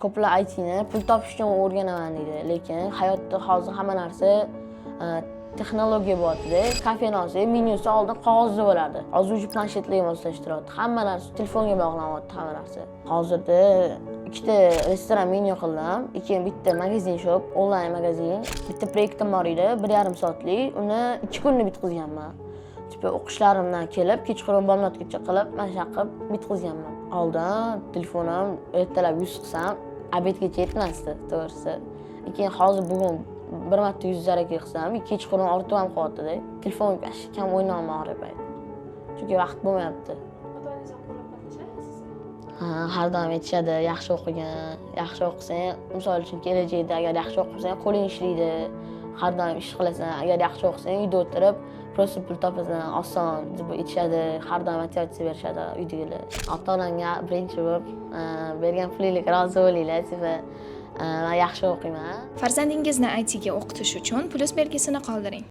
ko'plar ITni pul topish uchun o'rganaman deydi, lekin hayotda hozir hamma narsa texnologiya bo'lyapti-da. Kafeni olsak, menyusi oldin qog'ozda bo'lardi. Hozir uji planshetlarga moslashtiryapti. Hamma narsa telefonga bog'lanyapti, hamma narsa. Hozirda ikkita restoran menyu qildim, bitta magazin shop, onlayn magazin, bitta proyektim bor edi, 1,5 soatlik. Uni 2 kunda bitkazganman. O'qishlarimdan kelib, kechqurun bomdodgacha qilib, mana shu qilib bitkazganman. Oldin telefonim ertalab 100 qilsam, obedgacha yetmasdi, to'g'risi. Lekin hozir bugun bir marta 100 zaraka qilsam, kechqurun ortib ham qo'yadi-da. Telefon kam o'ynayman og'rib. Chunki vaqt bo'lmayapti. Har doim aytishadi, yaxshi o'qigan, yaxshi o'qisang, misol uchun kelajakda agar yaxshi o'qisang, qo'ling ishlaydi. Har doim ish qilasan. Agar yaxshi o'qisang, uyda o'tirib, prosta pul topasan, oson deb aytishadi. Har doim motivatsiya berishadi uydagilar. Ota-onamga birinchi bo'lib bergan pulingizga rozi bo'linglar, deb men yaxshi o'qiyman. Farzandingizni ITga o'qitish uchun plyus belgisini qoldiring.